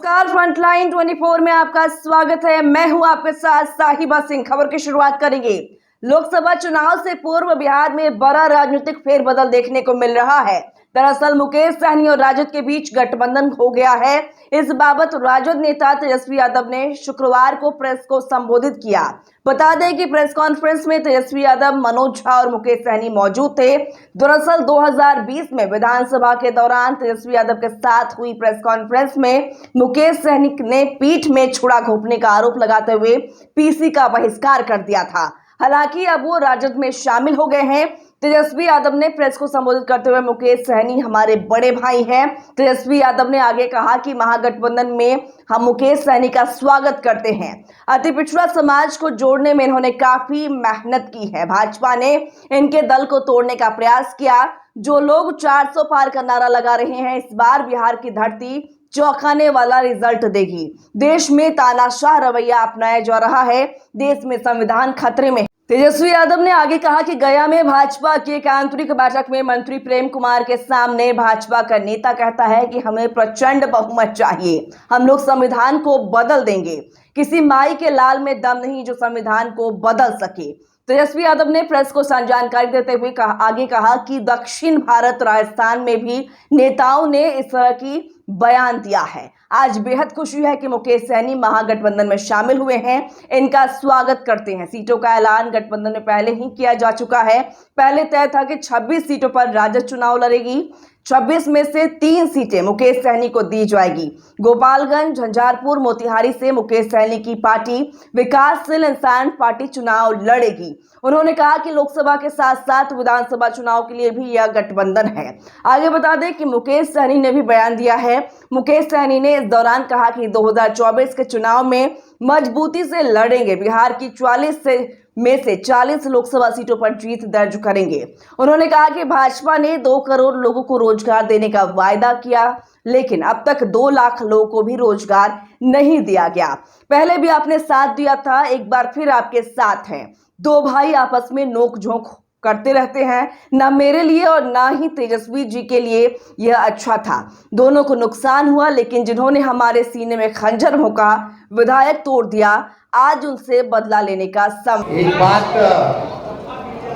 नमस्कार, फ्रंटलाइन 24 में आपका स्वागत है। मैं हूं आपके साथ साहिबा सिंह। खबर की शुरुआत करेंगे। लोकसभा चुनाव से पूर्व बिहार में बड़ा राजनीतिक फेरबदल देखने को मिल रहा है। दरअसल मुकेश सहनी और राजद के बीच गठबंधन हो गया है। इस बाबत राजद नेता तेजस्वी यादव ने शुक्रवार को प्रेस को संबोधित किया। बता दें कि प्रेस कॉन्फ्रेंस में तेजस्वी यादव, मनोज झा और मुकेश सहनी मौजूद थे। दरअसल 2020 में विधानसभा के दौरान तेजस्वी यादव के साथ हुई प्रेस कॉन्फ्रेंस में मुकेश सहनी ने पीठ में छुरा घोंपने का आरोप लगाते हुए पीसी का बहिष्कार कर दिया था। हालांकि अब वो राजद में शामिल हो गए हैं। तेजस्वी यादव ने प्रेस को संबोधित करते हुए मुकेश सहनी हमारे बड़े भाई हैं। तेजस्वी यादव ने आगे कहा कि महागठबंधन में हम मुकेश सहनी का स्वागत करते हैं। अति पिछड़ा समाज को जोड़ने में इन्होंने काफी मेहनत की है। भाजपा ने इनके दल को तोड़ने का प्रयास किया। जो लोग 400 पार का नारा लगा रहे हैं, इस बार बिहार की धरती चौंकाने वाला रिजल्ट देगी। देश में तानाशाह रवैया अपनाया जा रहा है। देश में संविधान खतरे में। तेजस्वी यादव ने आगे कहा कि गया में भाजपा की एक आंतरिक बैठक में मंत्री प्रेम कुमार के सामने भाजपा का नेता कहता है कि हमें प्रचंड बहुमत चाहिए, हम लोग संविधान को बदल देंगे। किसी माई के लाल में दम नहीं जो संविधान को बदल सके। तेजस्वी यादव ने प्रेस को जानकारी देते हुए आगे कहा कि दक्षिण भारत राजस्थान में भी नेताओं ने इस तरह की बयान दिया है। आज बेहद खुशी है कि मुकेश सहनी महागठबंधन में शामिल हुए हैं। इनका स्वागत करते हैं। सीटों का ऐलान गठबंधन में पहले ही किया जा चुका है। पहले तय था कि 26 सीटों पर राजद चुनाव लड़ेगी। 26 में से 3 सीटें मुकेश सहनी को दी जाएगी। गोपालगंज, झंझारपुर, मोतिहारी से मुकेश सहनी की पार्टी विकासशील इंसान पार्टी चुनाव लड़ेगी। उन्होंने कहा कि लोकसभा के साथ साथ विधानसभा चुनाव के लिए भी यह गठबंधन है। आगे बता दें कि मुकेश सहनी ने भी बयान दिया है। मुकेश सहनी ने इस दौरान कहा कि 2024 के चुनाव में मजबूती से लड़ेंगे। बिहार की 44 में से 40 लोकसभा सीटों पर जीत दर्ज करेंगे। उन्होंने कहा कि भाजपा ने 2 करोड़ लोगों को रोजगार देने का वायदा किया, लेकिन अब तक 2 लाख लोगों को भी रोजगार नहीं दिया गया। पहले भी आपने साथ दिया था, एक बार फिर आपके साथ हैं। 2 भाई आपस में नोक झोंक करते रहते हैं। ना मेरे लिए और ना ही तेजस्वी जी के लिए यह अच्छा था। दोनों को नुकसान हुआ, लेकिन जिन्होंने हमारे सीने में खंजर भोंका, विधायक तोड़ दिया, आज उनसे बदला लेने का समय। एक बात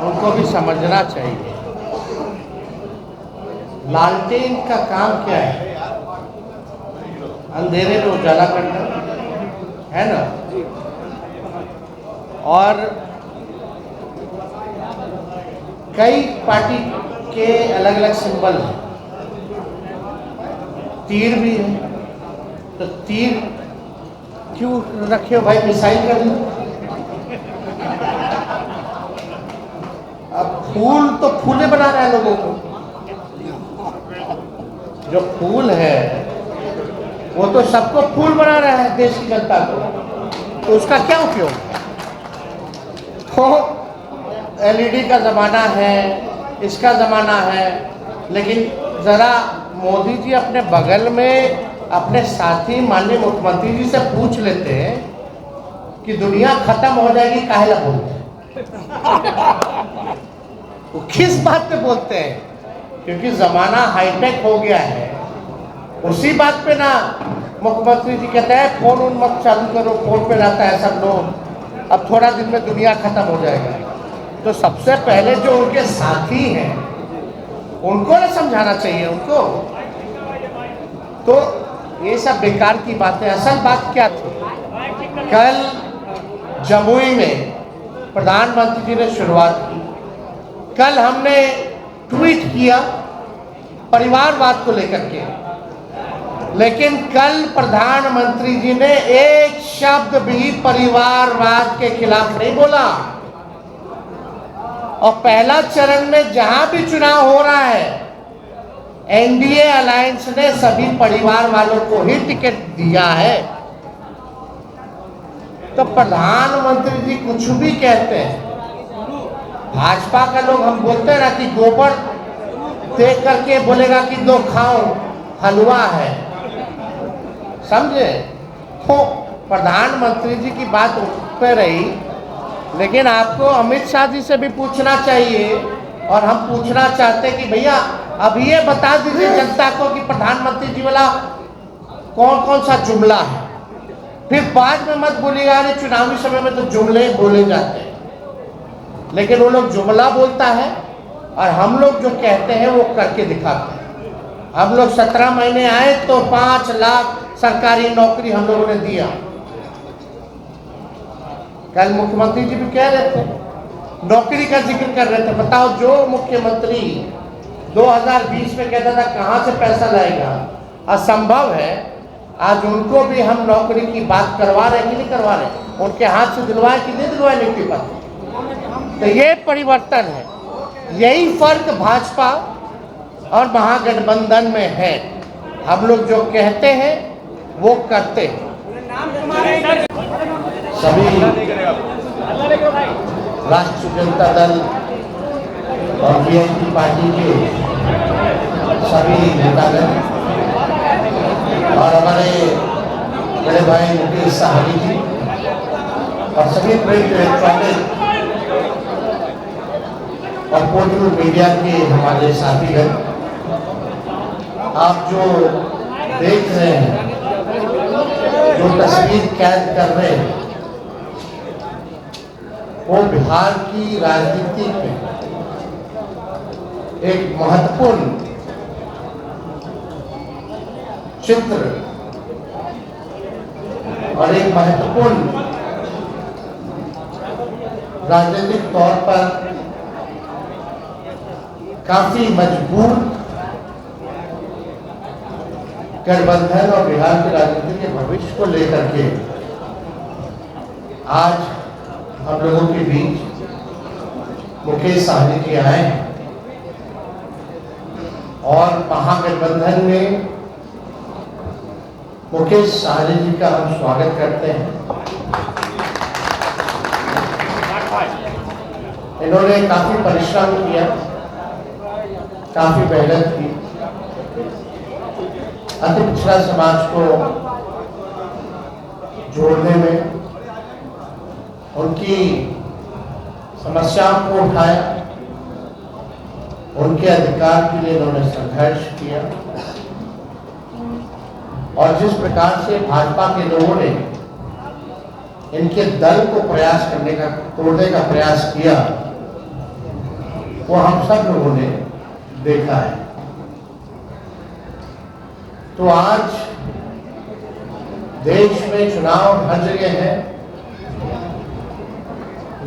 उनको भी समझना चाहिए, लालटेन का काम क्या है? अंधेरे में उजाला करना है ना। और कई पार्टी के अलग अलग सिंबल हैं। तीर भी है, तो तीर क्यों रखे हो भाई? मिसाइल कर लो। अब फूल तो फूले बना रहे हैं लोगों को। जो फूल है वो तो सबको फूल बना रहा है, देश की जनता को। तो उसका क्या उपयोग? तो एलईडी का ज़माना है, इसका ज़माना है, लेकिन ज़रा मोदी जी अपने बगल में अपने साथी माननीय मुख्यमंत्री जी से पूछ लेते हैं कि दुनिया खत्म हो जाएगी, काहे ला बोलते हैं? वो किस बात पे बोलते हैं? क्योंकि ज़माना हाईटेक हो गया है। उसी बात पे ना मुख्यमंत्री जी कहते हैं फोन उन मत चालू करो, फोन पे रहता है सब लोग, अब थोड़ा दिन में दुनिया खत्म हो जाएगा। तो सबसे पहले जो उनके साथी हैं उनको ना समझाना चाहिए उनको। तो ये सब बेकार की बातें। असल बात क्या थी? कल जमुई में प्रधानमंत्री जी ने शुरुआत की। कल हमने ट्वीट किया परिवारवाद को लेकर के, लेकिन कल प्रधानमंत्री जी ने एक शब्द भी परिवारवाद के खिलाफ नहीं बोला। और पहला चरण में जहां भी चुनाव हो रहा है, एनडीए अलायंस ने सभी परिवार वालों को ही टिकट दिया है। तो प्रधानमंत्री जी कुछ भी कहते हैं, भाजपा का लोग हम बोलते हैं ना कि गोबर देख करके बोलेगा कि 2 खाओ हलवा है, समझे? तो प्रधानमंत्री जी की बात उस पर रही, लेकिन आपको अमित शाह जी से भी पूछना चाहिए। और हम पूछना चाहते हैं कि भैया अब ये बता दीजिए जनता को कि प्रधानमंत्री जी वाला कौन कौन सा जुमला है। फिर बाद में मत बोलिएगा अरे चुनावी समय में तो जुमले बोले जाते हैं, लेकिन वो लोग जुमला बोलता है और हम लोग जो कहते हैं वो करके दिखाते हैं। हम लोग 17 महीने आए तो 5 लाख सरकारी नौकरी हम लोगों ने दिया। कल मुख्यमंत्री जी भी कह रहे थे, नौकरी का जिक्र कर रहे थे। बताओ, जो मुख्यमंत्री 2020 में कहता था कहाँ से पैसा लाएगा, असंभव है। आज उनको भी हम नौकरी की बात करवा रहे हैं कि नहीं करवा रहे, उनके हाथ से दिलवाए कि नहीं दिलवाए नियुक्ति पत्र। तो ये परिवर्तन है, यही फर्क भाजपा और महागठबंधन में है। हम लोग जो कहते हैं वो करते हैं। सभी राष्ट्रीय जनता दल और बीएसपी पार्टी के सभी नेतागण और हमारे बड़े भाई मुकेश साहनी जी और सभी प्रिंट इलेक्ट्रॉनिक और पोर्टल मीडिया के हमारे साथीगण, आप जो देख रहे हैं, जो तस्वीर कैद कर रहे हैं, वो बिहार की राजनीति में एक महत्वपूर्ण चित्र और एक महत्वपूर्ण राजनीतिक तौर पर काफी मजबूत गठबंधन और बिहार की राजनीति के भविष्य को लेकर के आज हम लोगों के बीच मुकेश साहनी जी आए हैं और महागठबंधन में मुकेश साहनी जी का हम स्वागत करते हैं। इन्होंने काफी परिश्रम किया, काफी मेहनत की, अति पिछड़ा समाज को जोड़ने में उनकी समस्याओं को उठाया, उनके अधिकार के लिए उन्होंने संघर्ष किया और जिस प्रकार से भाजपा के लोगों ने इनके दल को प्रयास करने का, तोड़ने का प्रयास किया, वो हम सब लोगों ने देखा है। तो आज देश में चुनाव हर जगह है,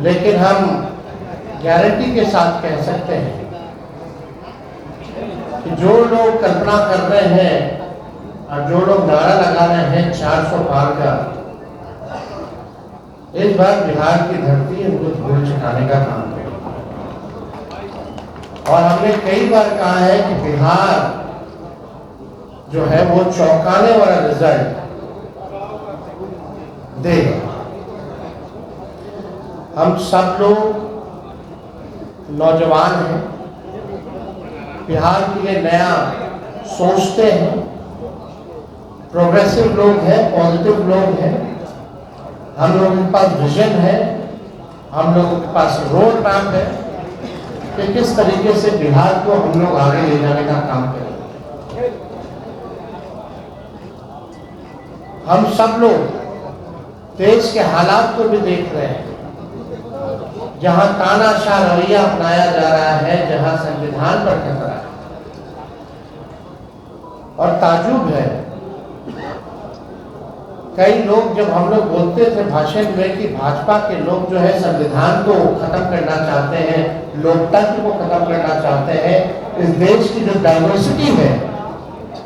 लेकिन हम गारंटी के साथ कह सकते हैं कि जो लोग कल्पना कर रहे हैं और जो लोग नारा लगा रहे हैं 400 पार का, इस बार बिहार की धरती उनको धूल चटाने का काम करेगी। और हमने कई बार कहा है कि बिहार जो है वो चौंकाने वाला रिजल्ट देगा। हम सब लोग नौजवान हैं, बिहार के लिए नया सोचते हैं, प्रोग्रेसिव लोग हैं, पॉजिटिव लोग हैं। हम लोगों के पास विजन है, हम लोगों के पास रोड मैप है कि किस तरीके से बिहार को हम लोग आगे ले जाने का काम करें। हम सब लोग देश के हालात को भी देख रहे हैं, जहां तानाशाह रवैया अपनाया जा रहा है, जहां संविधान पर खतरा है। और ताजुब है, कई लोग, जब हम लोग बोलते थे भाषण में कि भाजपा के लोग जो है संविधान को खत्म करना चाहते हैं, लोकतंत्र को खत्म करना चाहते हैं, इस देश की जो डाइवर्सिटी है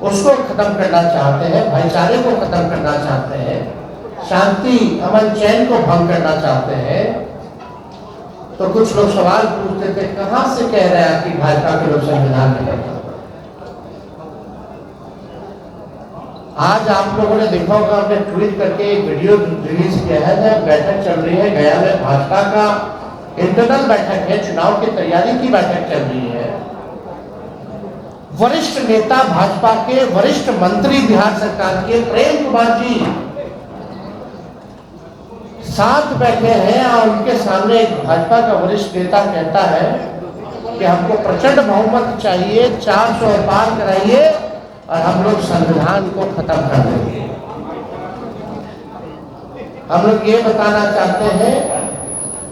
उसको खत्म करना चाहते हैं, भाईचारे को खत्म करना चाहते हैं, शांति अमन चैन को भंग करना चाहते हैं, तो कुछ लोग सवाल पूछते थे कहां से कह रहे हैं कि भाजपा के लोग संविधान में करते हैं। आज आप लोगों ने देखा होगा, हमने ट्वीट करके एक वीडियो रिलीज किया है, जब बैठक चल रही है गया में, भाजपा का इंटरनल बैठक है, चुनाव की तैयारी की बैठक चल रही है। वरिष्ठ नेता भाजपा के, वरिष्ठ मंत्री बिहार सरकार के प्रेम कुमार जी साथ बैठे हैं और उनके सामने एक भाजपा का वरिष्ठ नेता कहता है कि हमको प्रचंड बहुमत चाहिए, 400 पार कराइए और हम लोग संविधान को खत्म कर देंगे। हम लोग ये बताना चाहते हैं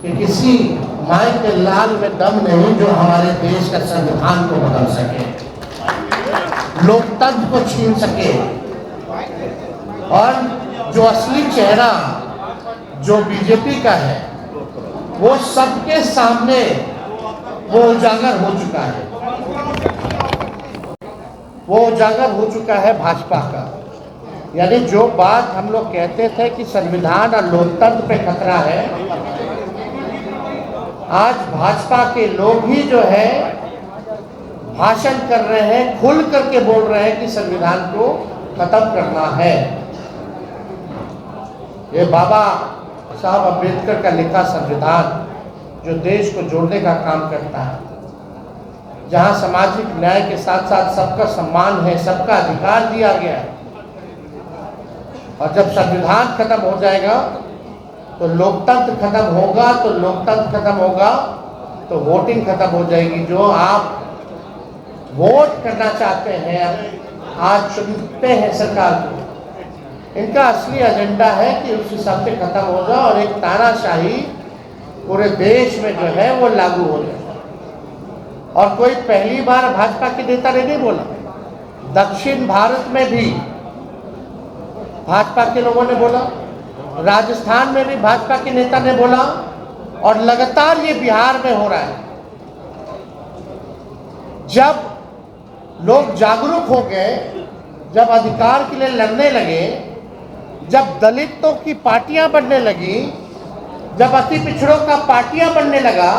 कि किसी माई के लाल में दम नहीं जो हमारे देश का संविधान को बदल सके, लोकतंत्र को छीन सके, और जो असली चेहरा जो बीजेपी का है वो सबके सामने वो उजागर हो चुका है। वो उजागर हो चुका है भाजपा का। यानी जो बात हम लोग कहते थे कि संविधान और लोकतंत्र पे खतरा है, आज भाजपा के लोग ही जो है भाषण कर रहे हैं, खुल करके बोल रहे हैं कि संविधान को खत्म करना है। ये बाबा साहब अम्बेडकर का लिखा संविधान जो देश को जोड़ने का काम करता है, जहां सामाजिक न्याय के साथ साथ सबका सम्मान है, सबका अधिकार दिया गया है। और जब संविधान खत्म हो जाएगा तो लोकतंत्र खत्म होगा, तो लोकतंत्र खत्म होगा तो वोटिंग खत्म हो जाएगी। जो आप वोट करना चाहते हैं, आज चुनते हैं सरकार को, इनका असली एजेंडा है कि उस हिसाब से खत्म हो जाए और एक तानाशाही पूरे देश में जो है वो लागू हो जाए। और कोई पहली बार भाजपा के नेता ने नहीं बोला, दक्षिण भारत में भी भाजपा के लोगों ने बोला, राजस्थान में भी भाजपा के नेता ने बोला, और लगातार ये बिहार में हो रहा है। जब लोग जागरूक हो गए, जब अधिकार के लिए लड़ने लगे, जब दलितों की पार्टियां बनने लगी, जब अति पिछड़ों का पार्टियां बनने लगा,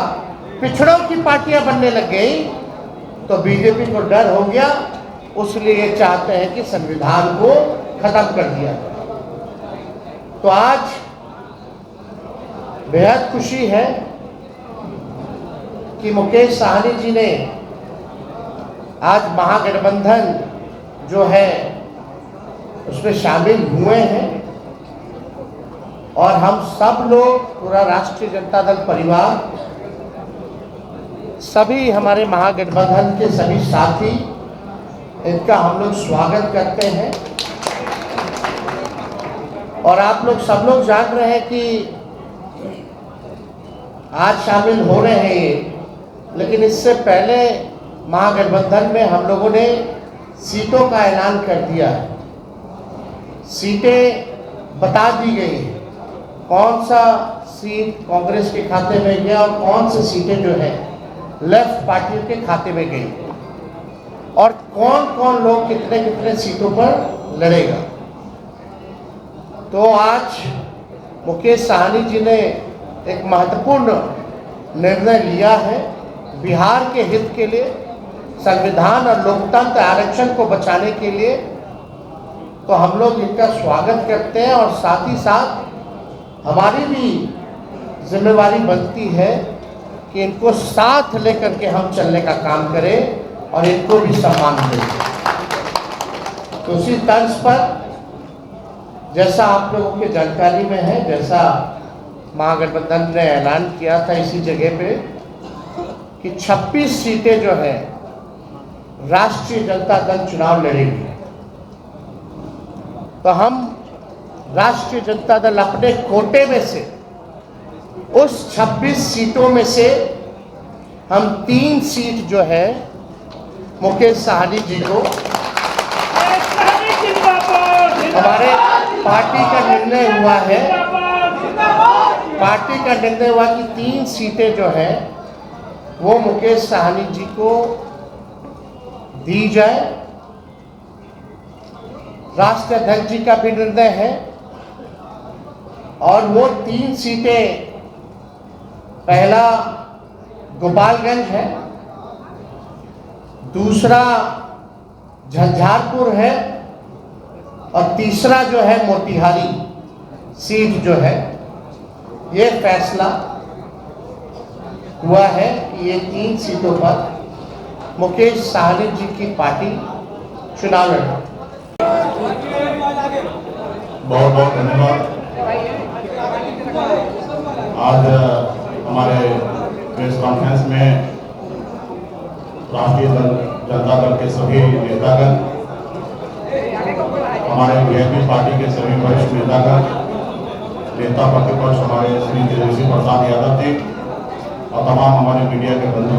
पिछड़ों की पार्टियां बनने लग गई, तो बीजेपी को डर हो गया। उसलिए ये चाहते हैं कि संविधान को खत्म कर दिया जाए। तो आज बेहद खुशी है कि मुकेश साहनी जी ने आज महागठबंधन जो है उसमें शामिल हुए हैं, और हम सब लोग, पूरा राष्ट्रीय जनता दल परिवार, सभी हमारे महागठबंधन के सभी साथी, इनका हम लोग स्वागत करते हैं। और आप लोग सब लोग जान रहे हैं कि आज शामिल हो रहे हैं ये, लेकिन इससे पहले महागठबंधन में हम लोगों ने सीटों का ऐलान कर दिया है। सीटें बता दी गई हैं, कौन सा सीट कांग्रेस के खाते में गया और कौन सी सीटें जो है लेफ्ट पार्टियों के खाते में गई, और कौन कौन लोग कितने कितने सीटों पर लड़ेगा। तो आज मुकेश साहनी जी ने एक महत्वपूर्ण निर्णय लिया है बिहार के हित के लिए, संविधान और लोकतंत्र आरक्षण को बचाने के लिए। तो हम लोग इनका स्वागत करते हैं, और साथ ही साथ हमारी भी जिम्मेवारी बनती है कि इनको साथ लेकर के हम चलने का काम करें और इनको भी सम्मान दें। तो उसी तर्ज पर, जैसा आप लोगों की जानकारी में है, जैसा महागठबंधन ने ऐलान किया था इसी जगह पे कि 26 सीटें जो है राष्ट्रीय जनता दल चुनाव लड़ेगी। तो हम राष्ट्रीय जनता दल अपने कोटे में से उस 26 सीटों में से हम 3 सीट जो है मुकेश साहनी जी को, हमारे पार्टी का निर्णय हुआ है, पार्टी का निर्णय हुआ कि 3 सीटें जो है वो मुकेश साहनी जी को दी जाए। राष्ट्रीय अध्यक्ष जी का भी निर्णय है, और वो 3 सीटें, पहला गोपालगंज है, दूसरा झंझारपुर है, और तीसरा जो है मोतिहारी सीट जो है। ये फैसला हुआ है कि ये 3 सीटों पर मुकेश साहनी जी की पार्टी चुनाव लड़े। बहुत बहुत धन्यवाद। आज हमारे प्रेस कॉन्फ्रेंस में राष्ट्रीय जनता दल के सभी नेतागण हमारे वीआईपी पार्टी के सभी वरिष्ठ नेतागण, नेता प्रतिपक्ष हमारे श्री तेजस्वी प्रसाद यादव जी और तमाम हमारे मीडिया के बंधु,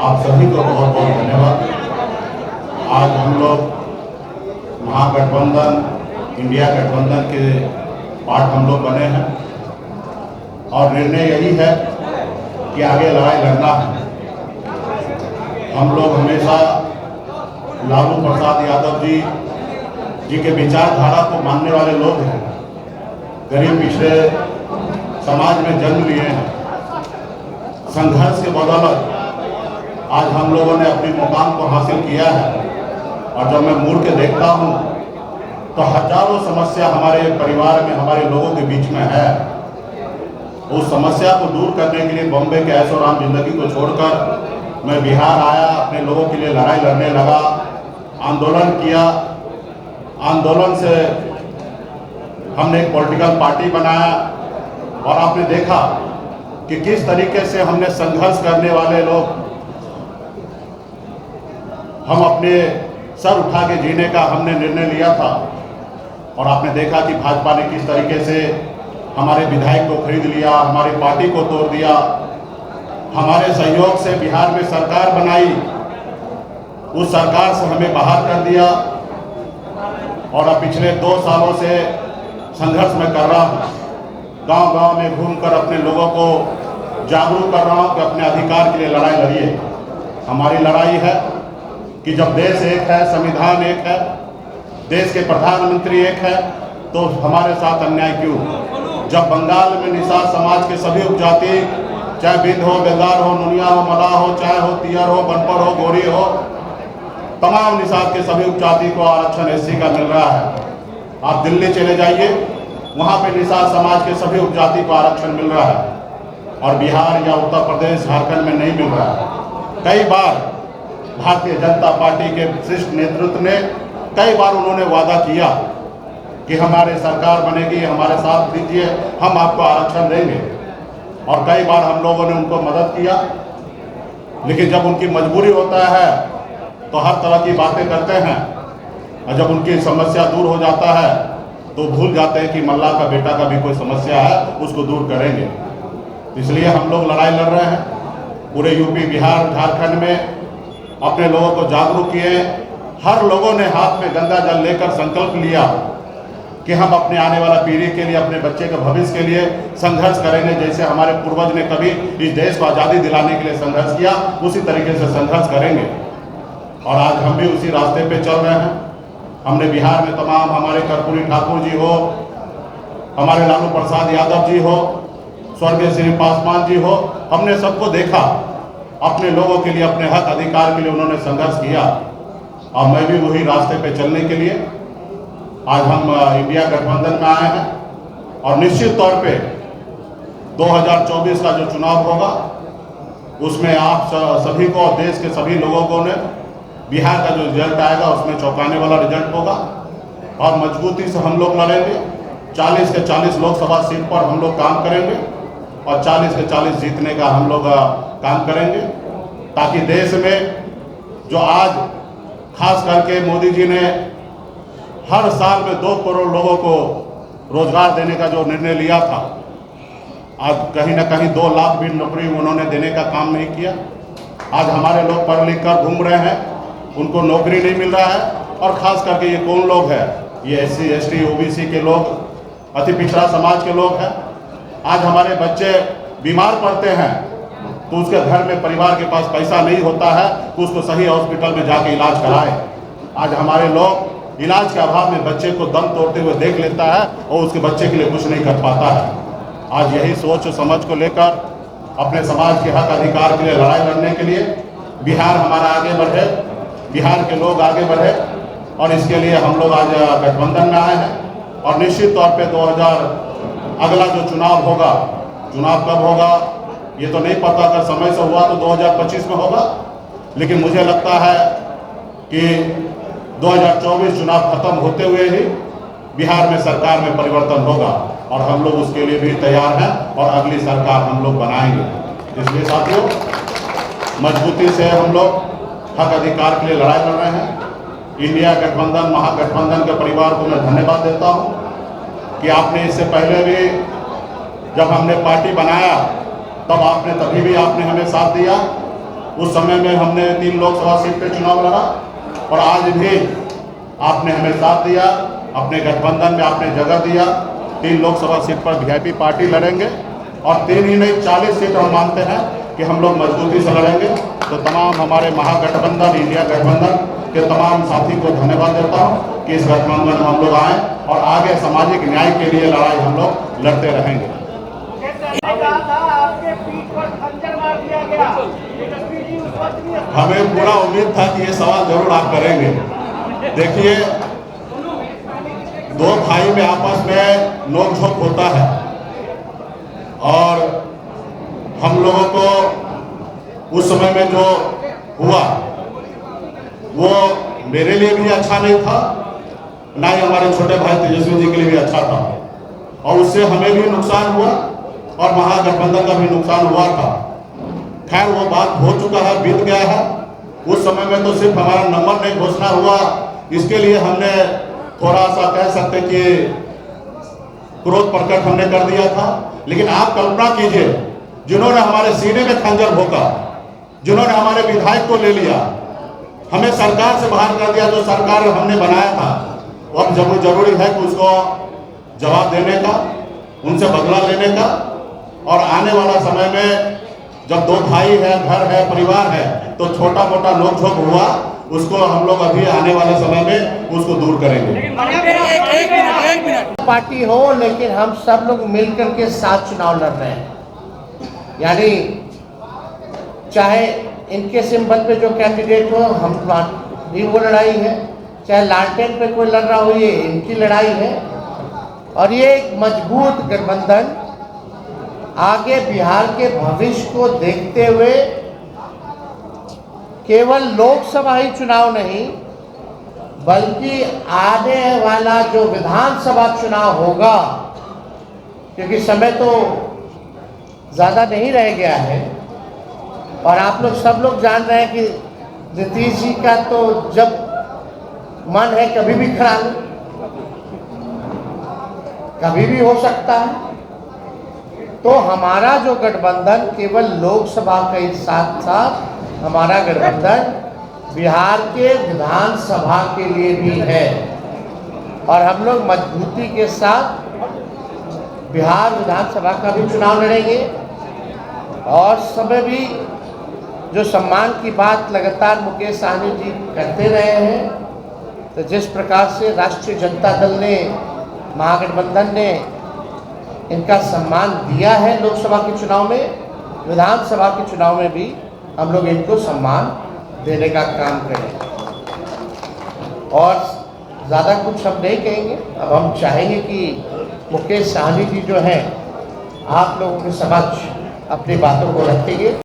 आप सभी को बहुत बहुत धन्यवाद। आज हम लोग महागठबंधन, इंडिया गठबंधन के पार्ट हम लोग बने हैं और निर्णय यही है कि आगे लड़ाई लड़ना है। हम लोग हमेशा लालू प्रसाद यादव जी के विचारधारा को मानने वाले लोग हैं। गरीब पिछड़े समाज में जन्म लिए हैं। संघर्ष के बदौलत आज हम लोगों ने अपने मुकाम को हासिल किया है। और जब मैं मुड़ के देखता हूँ तो हजारों समस्या हमारे परिवार में, हमारे लोगों के बीच में है। उस समस्या को दूर करने के लिए बॉम्बे के ऐशो आराम जिंदगी को छोड़कर मैं बिहार आया, अपने लोगों के लिए लड़ाई लड़ने लगा, आंदोलन किया। आंदोलन से हमने एक पॉलिटिकल पार्टी बनाया और आपने देखा कि किस तरीके से हमने संघर्ष करने वाले लोग हम अपने सर उठा के जीने का हमने निर्णय लिया था। और आपने देखा कि भाजपा ने किस तरीके से हमारे विधायक को खरीद लिया, हमारी पार्टी को तोड़ दिया, हमारे सहयोग से बिहार में सरकार बनाई, उस सरकार से हमें बाहर कर दिया। और अब पिछले 2 सालों से संघर्ष में कर रहा हूँ। गांव-गांव में घूमकर अपने लोगों को जागरूक कर रहा हूँ कि अपने अधिकार के लिए लड़ाई लड़िए। हमारी लड़ाई है कि जब देश एक है, संविधान एक है, देश के प्रधानमंत्री एक है, तो हमारे साथ अन्याय क्यों? जब बंगाल में निषाद समाज के सभी उपजाति, चाहे बिंद हो, बेगार हो, नुनिया हो, मलाह हो, चाहे हो तियर हो, बनपर हो, गोरी हो, तमाम निषाद के सभी उपजाति को आरक्षण एससी का मिल रहा है। आप दिल्ली चले जाइए, वहाँ पे निषाद समाज के सभी उपजाति को आरक्षण मिल रहा है और बिहार या उत्तर प्रदेश, झारखंड में नहीं मिल रहा है। कई बार भारतीय जनता पार्टी के वरिष्ठ नेतृत्व ने कई बार उन्होंने वादा किया कि हमारे सरकार बनेगी, हमारे साथ दीजिए, हम आपको आरक्षण देंगे। और कई बार हम लोगों ने उनको मदद किया, लेकिन जब उनकी मजबूरी होता है तो हर तरह की बातें करते हैं और जब उनकी समस्या दूर हो जाता है तो भूल जाते हैं कि मल्ला का बेटा का भी कोई समस्या है, उसको दूर करेंगे। इसलिए हम लोग लड़ाई लड़ रहे हैं। पूरे यूपी, बिहार, झारखंड में अपने लोगों को जागरूक किए। हर लोगों ने हाथ में गंगा जल लेकर संकल्प लिया कि हम अपने आने वाला पीढ़ी के लिए, अपने बच्चे के भविष्य के लिए संघर्ष करेंगे। जैसे हमारे पूर्वज ने कभी इस देश को आज़ादी दिलाने के लिए संघर्ष किया, उसी तरीके से संघर्ष करेंगे। और आज हम भी उसी रास्ते पे चल रहे हैं। हमने बिहार में तमाम, हमारे कर्पूरी ठाकुर जी हो, हमारे लालू प्रसाद यादव जी हो, स्वर्गीय श्री पासवान जी हो, हमने सबको देखा। अपने लोगों के लिए, अपने हक अधिकार के लिए उन्होंने संघर्ष किया और मैं भी वही रास्ते पे चलने के लिए आज हम इंडिया गठबंधन में आए हैं। और निश्चित तौर पे 2024 का जो चुनाव होगा उसमें आप सभी को, देश के सभी लोगों को ने बिहार का जो रिजल्ट आएगा उसमें चौंकाने वाला रिजल्ट होगा और मजबूती से हम लोग लड़ेंगे। 40 के 40 लोकसभा सीट पर हम लोग काम करेंगे और 40 के 40 जीतने का हम लोग काम करेंगे, ताकि देश में जो आज खास करके मोदी जी ने हर साल में 2 करोड़ लोगों को रोजगार देने का जो निर्णय लिया था, आज कहीं ना कहीं 2 लाख भी नौकरी उन्होंने देने का काम नहीं किया। आज हमारे लोग पढ़ लिख कर घूम रहे हैं, उनको नौकरी नहीं मिल रहा है। और खास करके ये कौन लोग हैं? ये SC, ST, OBC के लोग, अति पिछड़ा समाज के लोग हैं। आज हमारे बच्चे बीमार पड़ते हैं तो उसके घर में, परिवार के पास पैसा नहीं होता है तो उसको सही हॉस्पिटल में जाके इलाज कराए। आज हमारे लोग इलाज के अभाव में बच्चे को दम तोड़ते हुए देख लेता है और उसके बच्चे के लिए कुछ नहीं कर पाता है। आज यही सोच समझ को लेकर अपने समाज के हक अधिकार के लिए लड़ाई लड़ने के लिए बिहार हमारा आगे बढ़े, बिहार के लोग आगे बढ़े और इसके लिए हम लोग आज गठबंधन में आए हैं। और निश्चित तौर पे 2000 अगला जो चुनाव होगा, चुनाव कब होगा ये तो नहीं पता, अगर समय से हुआ तो 2025 में होगा, लेकिन मुझे लगता है कि 2024 चुनाव खत्म होते हुए ही बिहार में सरकार में परिवर्तन होगा और हम लोग उसके लिए भी तैयार हैं और अगली सरकार हम लोग बनाएंगे। इसलिए साथियों, मजबूती से हम लोग हक अधिकार के लिए लड़ाई लड़ रहे हैं। इंडिया गठबंधन महागठबंधन के परिवार को मैं धन्यवाद देता हूँ कि आपने इससे पहले भी जब हमने पार्टी बनाया तब आपने तभी भी आपने हमें साथ दिया। उस समय में हमने 3 लोकसभा सीट पे चुनाव लड़ा और आज भी आपने हमें साथ दिया, अपने गठबंधन में आपने जगह दिया। 3 लोकसभा सीट पर वीआईपी पार्टी लड़ेंगे और 3 ही नहीं 40 सीट हम मानते हैं कि हम लोग मजबूती से लड़ेंगे। तो तमाम हमारे महागठबंधन इंडिया गठबंधन के तमाम साथी को धन्यवाद देता हूँ कि इस गठबंधन में हम लोग आए और आगे सामाजिक न्याय के लिए लड़ाई हम लोग लड़ते रहेंगे। हमें पूरा उम्मीद था कि ये सवाल जरूर आप करेंगे। देखिए, 2 भाई में आपस में नोकझोंक होता है और हम लोगों को उस समय में जो हुआ वो मेरे लिए भी अच्छा नहीं था, ना ही हमारे छोटे भाई तेजस्वी जी के लिए भी अच्छा था और उससे हमें भी नुकसान हुआ और महागठबंधन का भी नुकसान हुआ था। खैर वो बात हो चुका है, बीत गया है। उस समय में तो सिर्फ हमारा नंबर नहीं घोषणा हुआ, इसके लिए हमने थोड़ा सा कह सकते कि क्रोध प्रकट हमने कर दिया था। लेकिन आप कल्पना कीजिए, जिन्होंने हमारे सीने में खंजर भोंका, जिन्होंने हमारे विधायक को ले लिया, हमें सरकार से बाहर कर दिया, जो सरकार हमने बनाया था, वो अब जरूरी है कि उसको जवाब देने का, उनसे बदला लेने का। और आने वाला समय में जब 2 भाई है, घर है, परिवार है, तो छोटा मोटा नोकझोंक हुआ, उसको हम लोग अभी आने वाले समय में उसको दूर करेंगे। एक मिनट पार्टी हो, लेकिन हम सब लोग मिलकर के साथ चुनाव लड़ रहे हैं। यानी चाहे इनके सिंबल पे जो कैंडिडेट हो, हम भी वो लड़ाई है, चाहे लालटेन पे कोई लड़ रहा हो, ये इनकी लड़ाई है। और ये एक मजबूत गठबंधन आगे बिहार के भविष्य को देखते हुए केवल लोकसभा ही चुनाव नहीं, बल्कि आने वाला जो विधानसभा चुनाव होगा, क्योंकि समय तो ज़्यादा नहीं रह गया है और आप लोग सब लोग जान रहे हैं कि नीतीश जी का तो जब मन है कभी भी खड़ा ले, कभी भी हो सकता है। तो हमारा जो गठबंधन केवल लोकसभा के साथ साथ हमारा गठबंधन बिहार के विधानसभा के लिए भी है और हम लोग मजबूती के साथ बिहार विधानसभा का भी चुनाव लड़ेंगे। और समय भी जो सम्मान की बात लगातार मुकेश सहनी जी करते रहे हैं, तो जिस प्रकार से राष्ट्रीय जनता दल ने, महागठबंधन ने इनका सम्मान दिया है लोकसभा के चुनाव में, विधानसभा के चुनाव में भी हम लोग इनको सम्मान देने का काम करें। और ज़्यादा कुछ हम नहीं कहेंगे। अब हम चाहेंगे कि मुकेश सहनी जी जो हैं, आप लोगों के समक्ष अपनी बातों को रखेंगे।